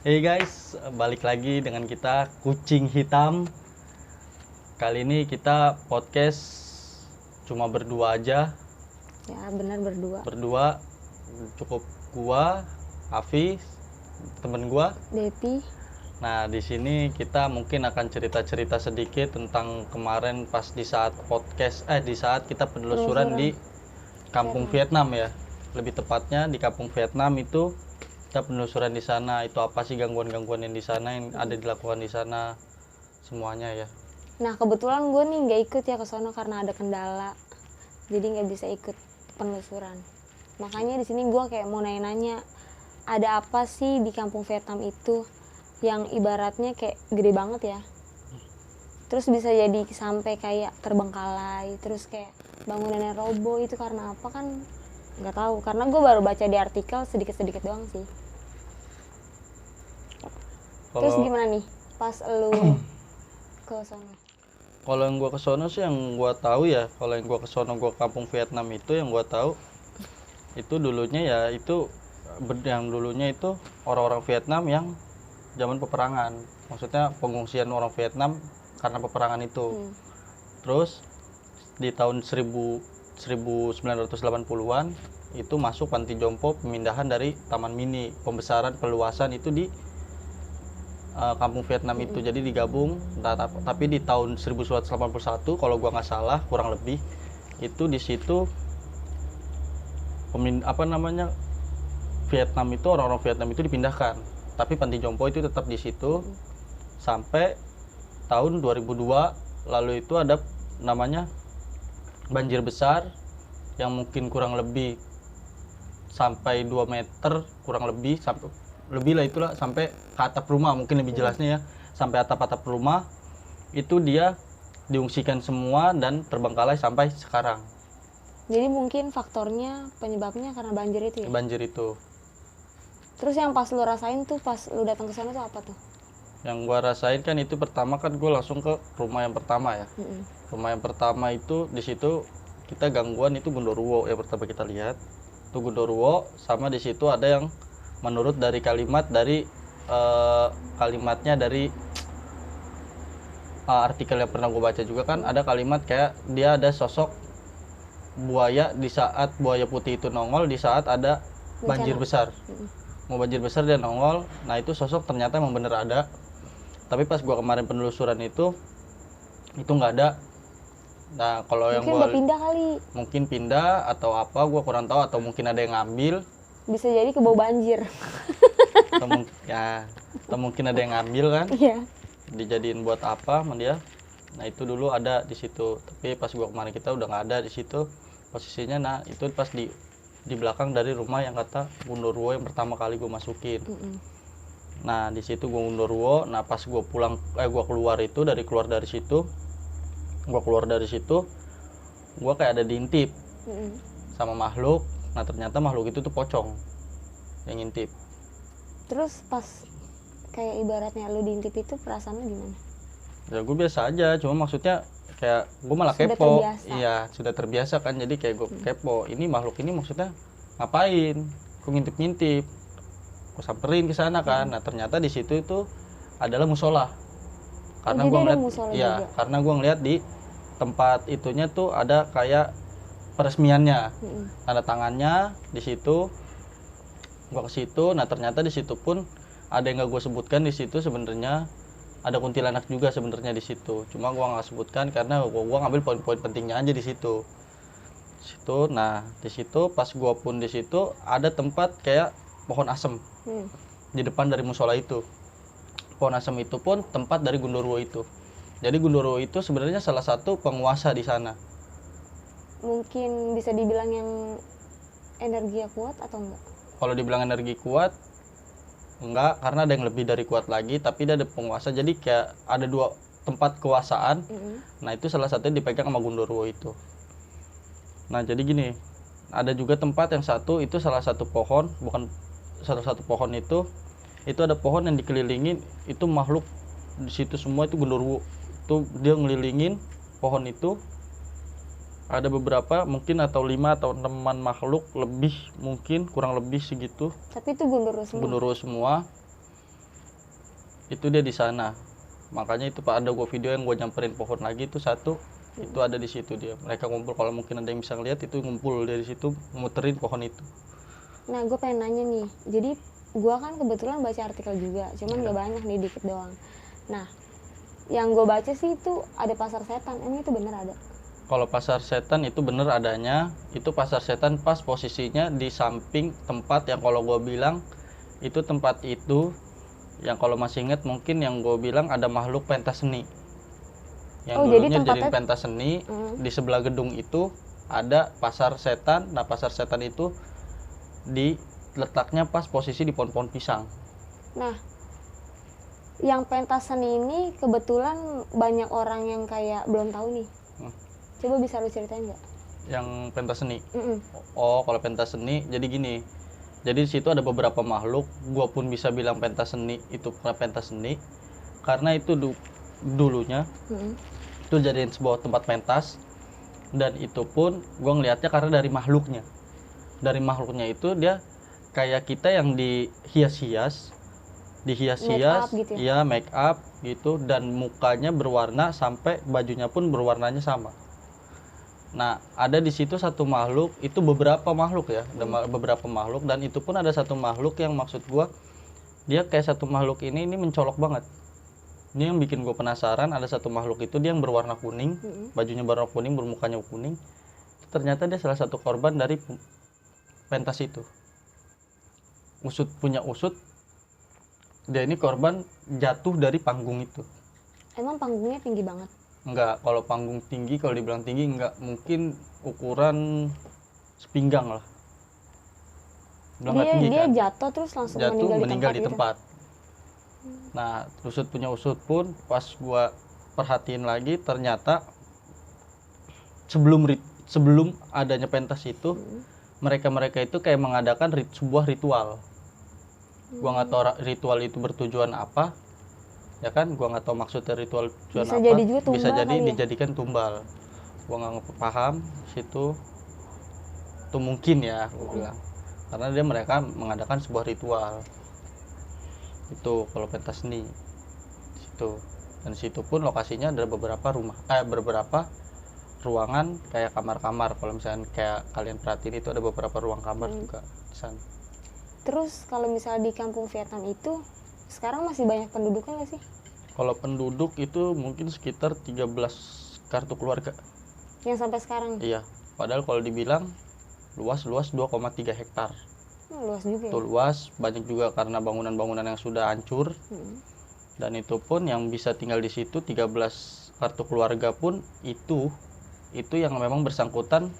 Hey guys, balik lagi dengan kita Kucing Hitam. Kali ini kita podcast cuma berdua aja. Ya benar berdua. Berdua cukup gua, Hafiz, temen gua. Depi. Nah, di sini kita mungkin akan cerita-cerita sedikit tentang kemarin pas di saat kita penelusuran di Kampung Vietnam ya. Lebih tepatnya di Kampung Vietnam itu kita penelusuran di sana, itu apa sih gangguan-gangguan yang di sana yang ada dilakukan di sana semuanya ya. Nah kebetulan gue nih nggak ikut ya ke sono karena ada kendala, jadi nggak bisa ikut penelusuran. Makanya di sini gue kayak mau nanya-nanya, ada apa sih di Kampung Vietnam itu yang ibaratnya kayak gede banget ya, terus bisa jadi sampai kayak terbengkalai, terus kayak bangunannya roboh. Itu karena apa kan nggak tahu, karena gue baru baca di artikel sedikit-sedikit doang sih. Terus gimana nih pas lu ke sono? Kalau yang gua ke sono sih yang gua tahu ya, kalau yang gua ke sono gua Kampung Vietnam itu yang gua tahu itu dulunya ya itu yang dulunya itu orang-orang Vietnam yang zaman peperangan. Maksudnya pengungsian orang Vietnam karena peperangan itu. Terus di tahun 1980-an itu masuk panti jompo pemindahan dari Taman Mini, pembesaran peluasan itu di Kampung Vietnam itu. Jadi digabung. Nah, tapi di tahun 1981 kalau gua nggak salah kurang lebih itu di situ Vietnam itu orang-orang Vietnam itu dipindahkan, tapi panti jompo itu tetap di situ sampai tahun 2002. Lalu itu ada namanya banjir besar yang mungkin kurang lebih sampai 2 meter, kurang lebih sampai lebih lah itulah, sampai ke atap rumah, mungkin lebih jelasnya ya, sampai atap-atap rumah itu dia diungsikan semua dan terbengkalai sampai sekarang. Jadi mungkin faktornya penyebabnya karena banjir itu ya? Banjir itu. Terus yang pas lu rasain tuh pas lu datang ke sana tuh apa tuh? Yang gua rasain kan itu pertama kan gua langsung ke rumah yang pertama ya. Rumah yang pertama itu di situ kita gangguan itu Gundurwo yang pertama kita lihat. Itu Gundurwo, sama di situ ada yang menurut dari kalimatnya dari artikel yang pernah gue baca juga kan ada kalimat kayak dia ada sosok buaya di saat buaya putih itu nongol di saat ada banjir besar. Mau banjir besar dia nongol. Nah itu sosok ternyata emang bener ada. Tapi pas gue kemarin penelusuran itu nggak ada. Nah kalau yang Mungkin udah pindah kali. mungkin pindah atau apa gue kurang tahu, atau mungkin ada yang ngambil. Bisa jadi kebawa banjir. Atau mungkin ada yang ngambil kan. Iya. Dijadiin buat apa sama dia. Nah itu dulu ada di situ, tapi pas gua kemarin kita udah nggak ada di situ posisinya. Nah itu pas di belakang dari rumah yang kata Gundurwo yang pertama kali gua masukin. Nah di situ gua Gundurwo. Nah pas gua gua keluar dari situ gua kayak ada diintip sama makhluk. Nah ternyata makhluk itu tuh pocong yang ngintip. Terus pas kayak ibaratnya lu diintip itu perasaan lu gimana? Ya gue biasa aja, cuma maksudnya kayak gue malah Sudah kepo. terbiasa. Iya sudah terbiasa kan, jadi kayak gue kepo, ini makhluk ini maksudnya ngapain, gue ngintip-ngintip, gue samperin ke sana kan. Nah ternyata di situ itu adalah musola, karena gue ngeliat, karena gue ngeliat di tempat itunya tuh ada kayak peresmiannya, tanda tangannya di situ. Gue ke situ. Nah ternyata di situ pun ada yang gak gue sebutkan. Di situ sebenarnya ada kuntilanak juga sebenarnya di situ, cuma gua nggak sebutkan karena gua ngambil poin-poin pentingnya aja di situ. Nah di situ pas gua pun di situ ada tempat kayak pohon asem di depan dari musola itu. Pohon asem itu pun tempat dari Gundurwo itu. Jadi Gundurwo itu sebenarnya salah satu penguasa di sana. Mungkin bisa dibilang yang energinya kuat atau enggak? Kalau dibilang energi kuat enggak, karena ada yang lebih dari kuat lagi, tapi dia ada penguasa. Jadi kayak ada 2 tempat kekuasaan. Nah itu salah satunya dipegang sama Gundurwo itu. Nah jadi gini, ada juga tempat yang satu itu salah satu pohon, bukan satu pohon itu ada pohon yang dikelilingin itu makhluk di situ semua. Itu Gundurwo itu dia ngelilingin pohon itu. Ada beberapa mungkin atau 5 atau 6 makhluk lebih, mungkin kurang lebih segitu. Tapi itu Gundurwo semua. Gundurwo semua. itu dia di sana. Makanya itu Pak, ada gue video yang gue nyamperin pohon lagi itu satu, itu ada di situ dia. Mereka ngumpul, kalau mungkin ada yang bisa ngeliat itu ngumpul dari situ muterin pohon itu. Nah, gue pengen nanya nih. Jadi gue kan kebetulan baca artikel juga, cuman nggak banyak nih, dikit doang. Nah, yang gue baca sih itu ada pasar setan. Emang itu bener ada? Kalau pasar setan itu bener adanya. Itu pasar setan pas posisinya di samping tempat yang kalau gue bilang itu tempat itu yang kalau masih inget mungkin yang gue bilang ada makhluk pentas seni. Yang Oh, jadi dulunya tempatnya- jadiin pentas seni. Di sebelah gedung itu ada pasar setan. Nah, pasar setan itu di letaknya pas posisi di pohon-pohon pisang. Nah, yang pentas seni ini kebetulan banyak orang yang kayak belum tahu nih. Coba bisa lu ceritain nggak? Yang pentas seni. Mm-mm. Oh, kalau pentas seni jadi gini. Jadi di situ ada beberapa makhluk. Gua pun bisa bilang pentas seni itu karena pentas seni karena itu dulunya Mm-mm. itu jadiin sebuah tempat pentas, dan itu pun gua ngelihatnya karena dari makhluknya. Dari makhluknya itu dia kayak kita yang dihias-hias, Make up gitu ya ya? make up gitu, dan mukanya berwarna sampai bajunya pun berwarnanya sama. Nah, ada di situ satu makhluk, itu beberapa makhluk ya, ada beberapa makhluk, dan itu pun ada satu makhluk yang maksud gua dia kayak satu makhluk ini mencolok banget. Ini yang bikin gue penasaran, ada satu makhluk itu dia yang berwarna kuning, bajunya berwarna kuning, bermukanya kuning. Ternyata dia salah satu korban dari pentas itu. Punya usut, dia ini korban jatuh dari panggung itu. Emang panggungnya tinggi banget? Enggak, kalau panggung tinggi, kalau dibilang tinggi enggak, mungkin ukuran sepinggang lah. Bilang nggak tinggi Dia kan? jatuh terus langsung Jatuh meninggal di gitu? tempat. Nah, punya usut pun pas gua perhatiin lagi ternyata sebelum adanya pentas itu mereka itu kayak mengadakan sebuah ritual. Gua nggak tahu ritual itu bertujuan apa, ya kan? Gua nggak tahu maksudnya ritual tujuan Bisa apa. jadi juga tumbal Bisa jadi kali ya? dijadikan tumbal. Gua nggak paham situ. Itu mungkin ya, gua bilang. Karena mereka mengadakan sebuah ritual. Itu kalau pentas seni situ. Dan situ pun lokasinya ada beberapa ruangan kayak kamar-kamar. Kalau misalnya kayak kalian perhatiin itu ada beberapa ruang kamar juga di sana. Terus kalau misalnya di kampung Vietnam itu sekarang masih banyak penduduknya nggak sih? Kalau penduduk itu mungkin sekitar 13 kartu keluarga. Yang sampai sekarang? Iya. Padahal kalau dibilang luas 2,3 hektar. Luas juga Itu ya? luas, banyak juga karena bangunan-bangunan yang sudah hancur. Dan itu pun yang bisa tinggal di situ 13 kartu keluarga pun itu yang memang bersangkutan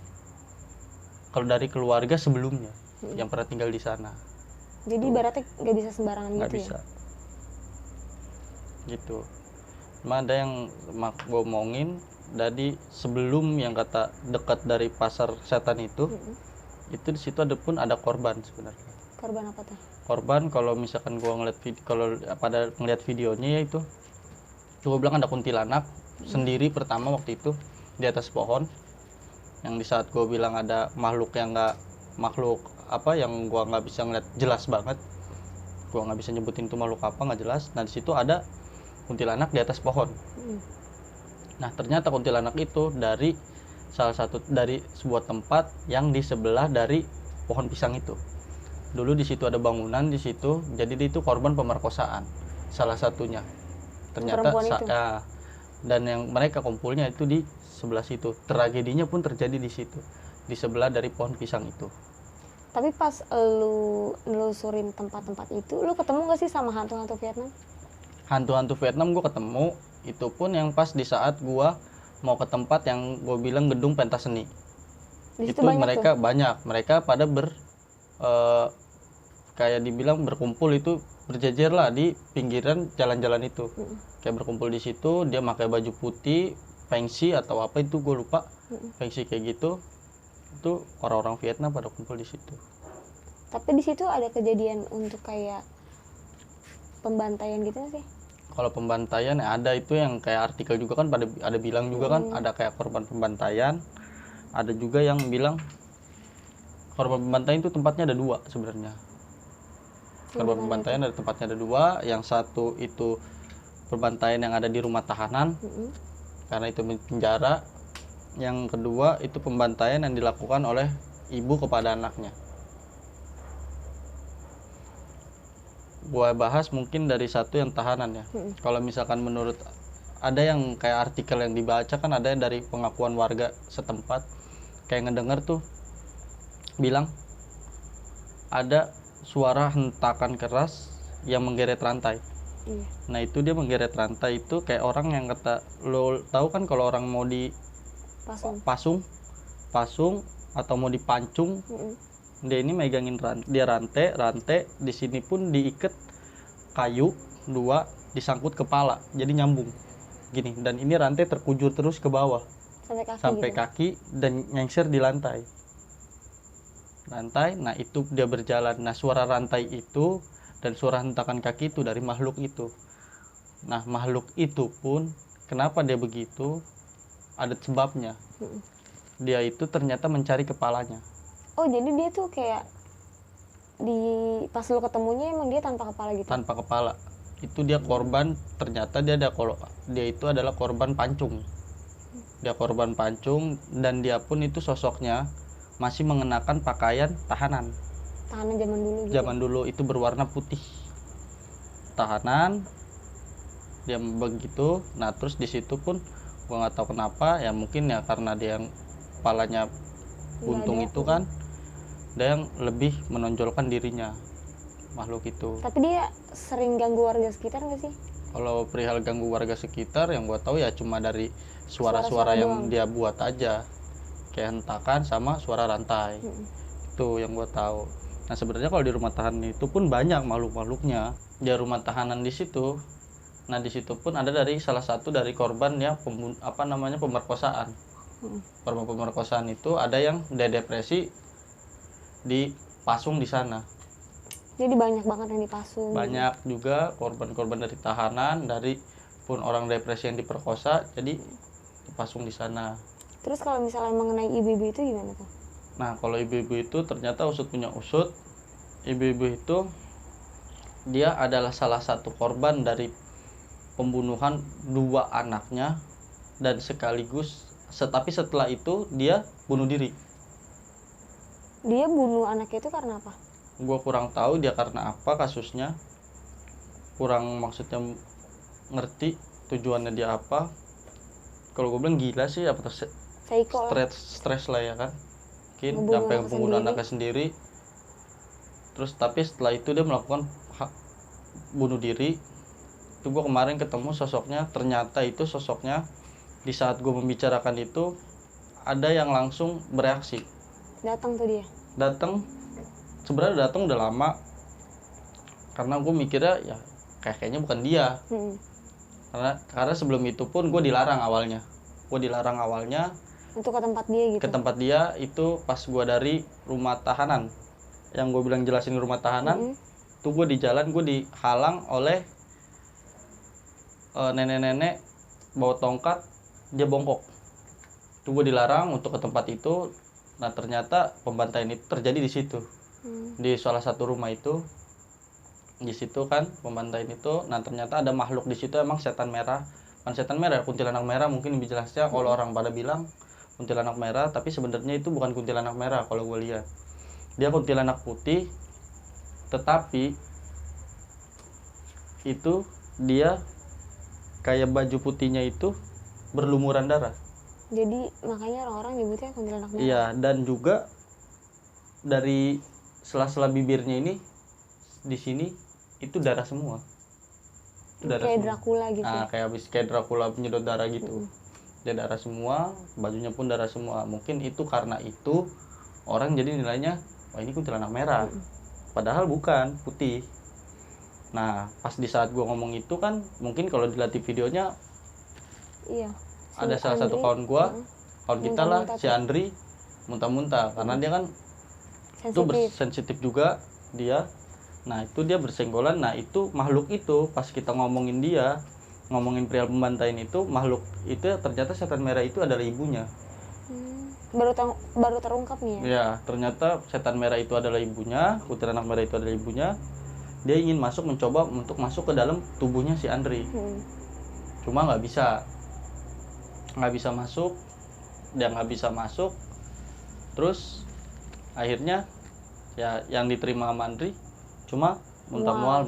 kalau dari keluarga sebelumnya yang pernah tinggal di sana. Jadi ibaratnya nggak bisa sembarangan Nggak gitu bisa. ya? Gitu. Cuma ada yang gue omongin dari sebelum yang kata dekat dari pasar setan itu di situ ada korban sebenarnya. Korban apa tuh? Korban kalau misalkan gue ngeliat pada ngeliat videonya ya itu gue bilang ada kuntilanak sendiri pertama waktu itu di atas pohon, yang di saat gue bilang ada makhluk yang yang gue nggak bisa ngeliat jelas banget, gue nggak bisa nyebutin itu makhluk apa, nggak jelas. Nah di situ ada kuntilanak di atas pohon. Nah ternyata kuntilanak itu dari sebuah tempat yang di sebelah dari pohon pisang itu. Dulu di situ ada bangunan di situ, jadi itu korban pemerkosaan salah satunya. Ternyata dan yang mereka kumpulnya itu di sebelah situ. Tragedinya pun terjadi di situ, di sebelah dari pohon pisang itu. Tapi pas lu nelusurin tempat-tempat itu, lu ketemu gak sih sama hantu-hantu Vietnam? Hantu-hantu Vietnam gue ketemu, itu pun yang pas di saat gue mau ke tempat yang gue bilang gedung pentas seni. Itu mereka banyak, mereka pada kayak dibilang berkumpul itu berjejer lah di pinggiran jalan-jalan itu. Kayak berkumpul di situ, dia pakai baju putih, pengsi atau apa itu gue lupa. Pengsi kayak gitu. Itu orang-orang Vietnam pada kumpul di situ. Tapi di situ ada kejadian untuk kayak pembantaian gitu sih? Kalau pembantaian ada itu yang kayak artikel juga kan ada bilang juga kan ada kayak korban pembantaian. Ada juga yang bilang korban pembantaian itu tempatnya ada 2 sebenarnya. Korban pembantaian dari tempatnya ada 2. Yang satu itu pembantaian yang ada di rumah tahanan, karena itu penjara. Yang kedua itu pembantaian yang dilakukan oleh ibu kepada anaknya. Gua bahas mungkin dari satu yang tahanan ya. Kalau misalkan menurut ada yang kayak artikel yang dibaca kan, ada yang dari pengakuan warga setempat kayak ngedenger tuh bilang ada suara hentakan keras yang menggeret rantai. Iya. Nah itu dia menggeret rantai itu kayak orang yang kata lo tahu kan, kalau orang mau pasung atau mau dipancung, dia ini megangin dia rantai di sini pun diikat kayu 2 disangkut kepala jadi nyambung gini, dan ini rantai terkujur terus ke bawah sampai kaki dan nyengser di lantai. Nah itu dia berjalan. Nah suara rantai itu dan suara hentakan kaki itu dari makhluk itu. Nah makhluk itu pun kenapa dia begitu, ada sebabnya. Dia itu ternyata mencari kepalanya. Oh jadi dia tuh kayak pas lu ketemunya emang dia tanpa kepala gitu? Tanpa kepala. Itu dia korban, ternyata dia itu adalah korban pancung. Dia korban pancung, dan dia pun itu sosoknya masih mengenakan pakaian tahanan. Tahanan zaman dulu gitu? Zaman dulu itu berwarna putih. Tahanan dia begitu. Nah terus di situ pun gua nggak tahu kenapa ya, mungkin ya karena dia yang kepalanya buntung itu kan, dia yang lebih menonjolkan dirinya makhluk itu. Tapi dia sering ganggu warga sekitar nggak sih? Kalau perihal ganggu warga sekitar yang gua tahu ya cuma dari suara-suara yang dia buat aja, kayak hentakan sama suara rantai. Itu yang gua tahu. Nah sebenarnya kalau di rumah tahanan itu pun banyak makhluk-makhluknya. Di rumah tahanan di situ, nah di situ pun ada dari salah satu dari korban ya pemerkosaan. Korban pemerkosaan itu ada yang depresi dipasung di sana. Jadi banyak banget yang dipasung. Banyak juga korban-korban dari tahanan, dari pun orang depresi yang diperkosa, jadi dipasung di sana. Terus kalau misalnya mengenai ibu-ibu itu gimana tuh? Nah kalau ibu-ibu itu ternyata usut punya usut. Ibu-ibu itu dia adalah salah satu korban dari pembunuhan 2 anaknya, dan sekaligus tapi setelah itu dia bunuh diri. Dia bunuh anaknya itu karena apa? Gue kurang tahu dia karena apa kasusnya, kurang maksudnya ngerti tujuannya dia apa. Kalau gue bilang gila sih, apa stres lah ya kan, mungkin sampai membunuh anaknya sendiri. Terus tapi setelah itu dia melakukan bunuh diri. Itu gue kemarin ketemu sosoknya, ternyata itu sosoknya di saat gue membicarakan itu ada yang langsung bereaksi. Datang tuh dia? Datang, sebenarnya datang udah lama, karena gue mikirnya ya kayaknya bukan dia. Karena sebelum itu pun gue dilarang awalnya. Untuk ke tempat dia gitu? Ke tempat dia itu pas gue dari rumah tahanan, yang gue bilang jelasin rumah tahanan. Tuh gue di jalan, gue dihalang oleh nenek-nenek bawa tongkat, dia bongkok. Tuh gue dilarang untuk ke tempat itu. Nah ternyata pembantaian itu terjadi di situ, di salah satu rumah itu. Di situ kan pembantaian itu. Nah ternyata ada makhluk di situ, emang setan merah, kan setan merah, kuntilanak merah mungkin lebih jelasnya. Kalau orang pada bilang kuntilanak merah, tapi sebenarnya itu bukan kuntilanak merah. Kalau gue lihat dia kuntilanak putih, tetapi itu dia kayak baju putihnya itu berlumuran darah. Jadi makanya orang-orang nyebutnya kuntilanak merah. Iya, dan juga dari sela-sela bibirnya ini di sini itu darah semua. Itu darah kayak semua. Dracula gitu. Nah, kayak Dracula menyedot darah gitu. Dia darah semua, bajunya pun darah semua. Mungkin itu karena itu orang jadi nilainya, wah ini kuntilanak merah. Padahal bukan, putih. Nah, pas di saat gua ngomong itu kan, mungkin kalau dilihat di videonya, iya. ada salah satu kawan gua, kawan kita lah, si Andri, muntah-muntah karena dia kan itu bersensitif juga dia. Nah itu dia bersenggolan. Nah itu makhluk itu pas kita ngomongin dia, ngomongin perihal pembantaian itu, makhluk itu ternyata setan merah itu adalah ibunya. Baru terungkap nih ya? Ya ternyata setan merah itu adalah ibunya, kuntilanak merah itu adalah ibunya. dia ingin mencoba untuk masuk ke dalam tubuhnya si Andri. Cuma nggak bisa masuk, dia nggak bisa masuk. Terus akhirnya ya yang diterima sama Andri cuma mual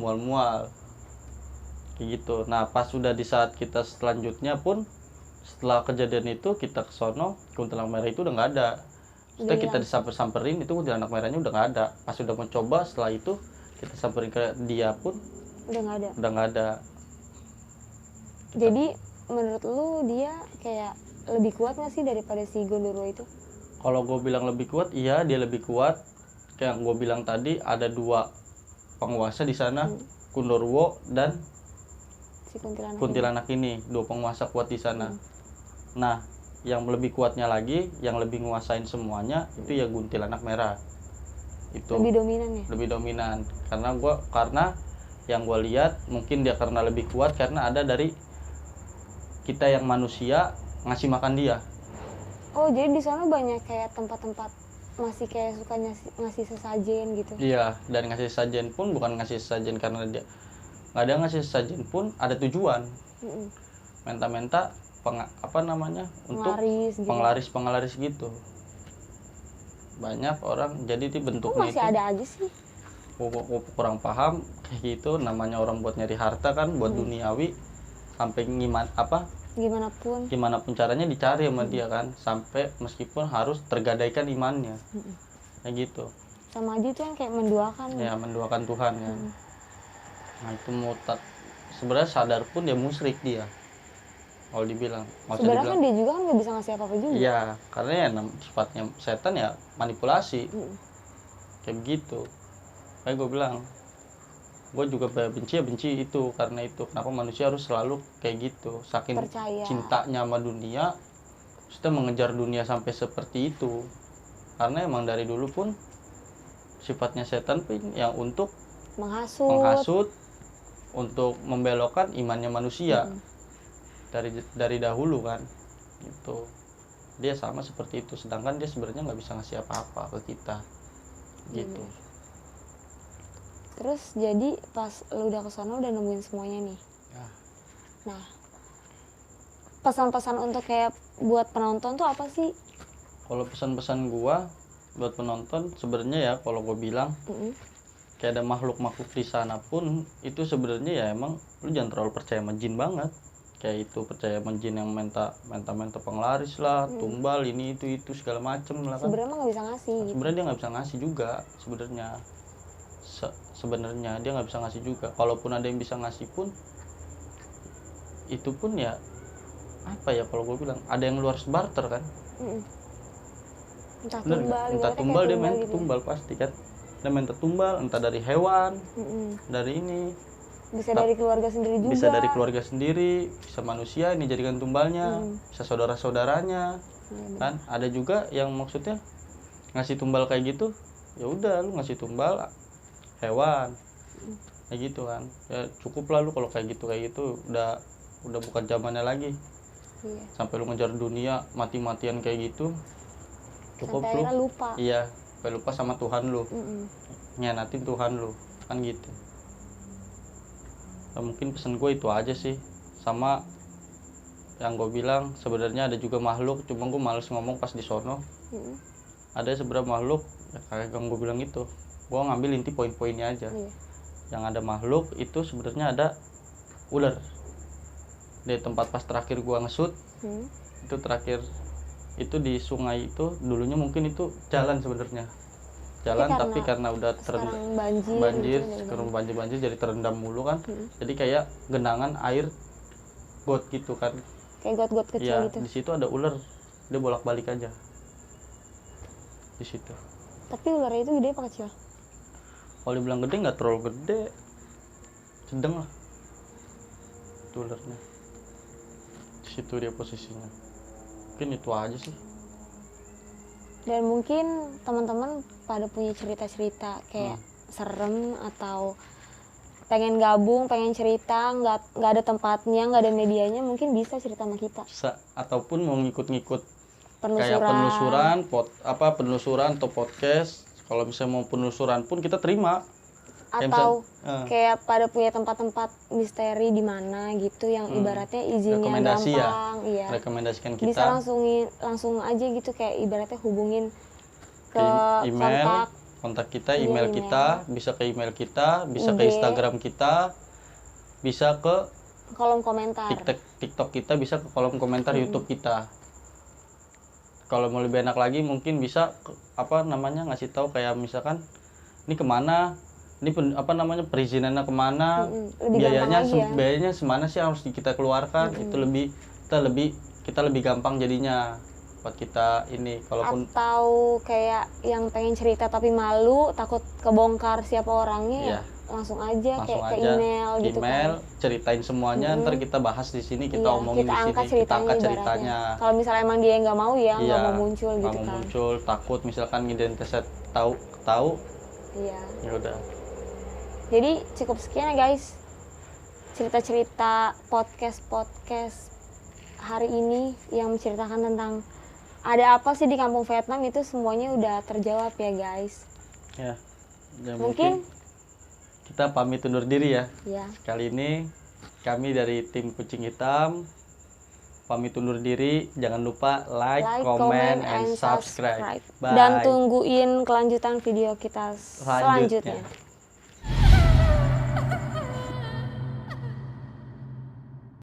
kayak gitu. Nah pas sudah di saat kita selanjutnya pun, setelah kejadian itu kita ke sono, kuntilanak merah itu udah nggak ada. Setelah kita disamperin itu kuntilanak merahnya udah nggak ada. Pas sudah mencoba, setelah itu kita samperin ke dia pun udah nggak ada. Jadi menurut lu dia kayak lebih kuat nggak sih daripada si Gondorwo itu? Kalau gue bilang lebih kuat, iya dia lebih kuat. Kayak gue bilang tadi, ada 2 penguasa di sana, Gondorwo dan Si kuntilanak ini, 2 penguasa kuat di sana. Nah, yang lebih kuatnya lagi, yang lebih nguasain semuanya itu ya kuntilanak merah. Itu lebih dominan ya? Lebih dominan. Karena yang gue lihat mungkin dia karena lebih kuat karena ada dari kita yang manusia ngasih makan dia. Oh, jadi di sana banyak kayak tempat-tempat masih kayak suka ngasih sesajen gitu? Iya, dan ngasih sesajen pun bukan ngasih sesajen karena dia nggak ada ngasih sesajen pun ada tujuan. Menta-menta untuk penglaris gitu. Banyak orang jadi di bentuknya masih ada aja sih. Kurang paham kayak gitu, namanya orang buat nyari harta kan, buat duniawi, sampai gimana pun caranya dicari sama dia kan, sampai meskipun harus tergadaikan imannya. Kayak gitu. Sama aja itu kan kayak menduakan. Ya, menduakan Tuhan ya. Nah, itu sebenarnya sadar pun dia musyrik dia. Kalau dibilang. Sebenarnya kan dia juga kan nggak bisa ngasih apa-apa juga. Iya, karena ya sifatnya setan ya manipulasi. Kayak gitu. Kayak gue bilang, gue juga benci itu karena itu. Kenapa manusia harus selalu kayak gitu? Saking percaya cintanya sama dunia, kita mengejar dunia sampai seperti itu. Karena emang dari dulu pun sifatnya setan pun yang untuk menghasut, untuk membelokkan imannya manusia. Dari dahulu kan itu dia sama seperti itu, sedangkan dia sebenarnya nggak bisa ngasih apa-apa ke kita gitu. Terus jadi pas lu udah kesana udah nemuin semuanya nih ya. Nah, pesan-pesan untuk kayak buat penonton tuh apa sih? Kalau pesan-pesan gua buat penonton sebenarnya ya, kalau gua bilang kayak ada makhluk-makhluk di sana pun itu sebenarnya ya emang lu jangan terlalu percaya sama jin banget. Kayak itu percaya sama jin yang menta penglaris lah, tumbal ini itu segala macem lah kan. Sebenarnya nggak bisa ngasih. Sebenarnya dia nggak bisa ngasih juga sebenarnya. Sebenarnya dia nggak bisa ngasih juga. Kalaupun ada yang bisa ngasih pun, itu pun ya apa ya, kalau gue bilang ada yang lu harus barter kan. Entah tumbal dia main gitu. Tumbal pasti kan. Dia main tumbal entah dari hewan, dari ini. Bisa dari keluarga sendiri juga. Bisa dari keluarga sendiri, bisa manusia ini jadikan tumbalnya, bisa saudara-saudaranya. Kan ada juga yang maksudnya ngasih tumbal kayak gitu. Ya udah lu ngasih tumbal hewan. Kayak gitu kan. Ya cukup lah lu kalau kayak gitu udah bukan zamannya lagi. Sampai lu ngejar dunia mati-matian kayak gitu. Cukup sampai lu lupa. Iya, sampai lupa sama Tuhan lu. Nyianatin Tuhan lu. Kan gitu. Nah, mungkin pesan gue itu aja sih. Sama yang gue bilang sebenarnya ada juga makhluk, cuma gue males ngomong pas di sono. Ada seberapa makhluk ya, kayak yang gue bilang itu, gue ngambil inti poin-poinnya aja. Yang ada makhluk itu sebenarnya ada ular. Di tempat pas terakhir gue ngesut, itu terakhir itu di sungai itu, dulunya mungkin itu jalan sebenarnya. Jalan tapi karena udah banjir jadi terendam mulu kan. Jadi kayak genangan air got gitu kan. Kayak got-got kecil ya, gitu. Di situ ada ular, dia bolak-balik aja. Di situ. Tapi ularnya itu gede apa kecil? Kalau dibilang gede nggak terlalu gede. Sedang lah. Itu ularnya. Di situ dia posisinya. Mungkin itu aja sih. Dan mungkin teman-teman pada punya cerita-cerita kayak serem atau pengen gabung, pengen cerita, nggak ada tempatnya, nggak ada medianya, mungkin bisa cerita sama kita. Bisa, ataupun mau ngikut-ngikut kayak penelusuran atau podcast. Kalau misalnya mau penelusuran pun kita terima. atau misal, kayak pada punya tempat-tempat misteri di mana gitu yang ibaratnya izinnya rekomendasi ya, gampang, iya. rekomendasikan Bisa kita langsung aja gitu kayak ibaratnya hubungin ke email, kontak kita, Iya, email email. kita, bisa ke email kita, bisa ke IG. Instagram kita, bisa ke kolom komentar. TikTok kita, bisa ke kolom komentar YouTube kita. Kalau mau lebih enak lagi mungkin bisa ngasih tahu kayak misalkan ini kemana, ini perizinannya kemana, Lebih gampang lagi ya. biayanya semana sih harus kita keluarkan. Itu kita lebih gampang jadinya buat kita ini. Kalaupun Atau kayak yang pengen cerita tapi malu, takut kebongkar siapa orangnya ya, Iya. langsung aja langsung kayak ke aja email gitu kan. ceritain semuanya, ntar kita bahas di sini, kita Iya, omongin kita di angkat sini, kita angkat ibaratnya. ceritanya. Kalau misalnya emang dia nggak mau ya, nggak Iya, mau muncul nggak gitu mau kan. muncul, takut misalkan identitasnya tahu Iya. ya udah. Jadi cukup sekian ya guys, cerita-cerita podcast hari ini yang menceritakan tentang ada apa sih di kampung Vietnam, itu semuanya udah terjawab ya guys. Ya Mungkin kita pamit undur diri ya. ya. Kali ini kami dari tim Kucing Hitam pamit undur diri. Jangan lupa like, comment, and subscribe. Dan tungguin kelanjutan video kita selanjutnya.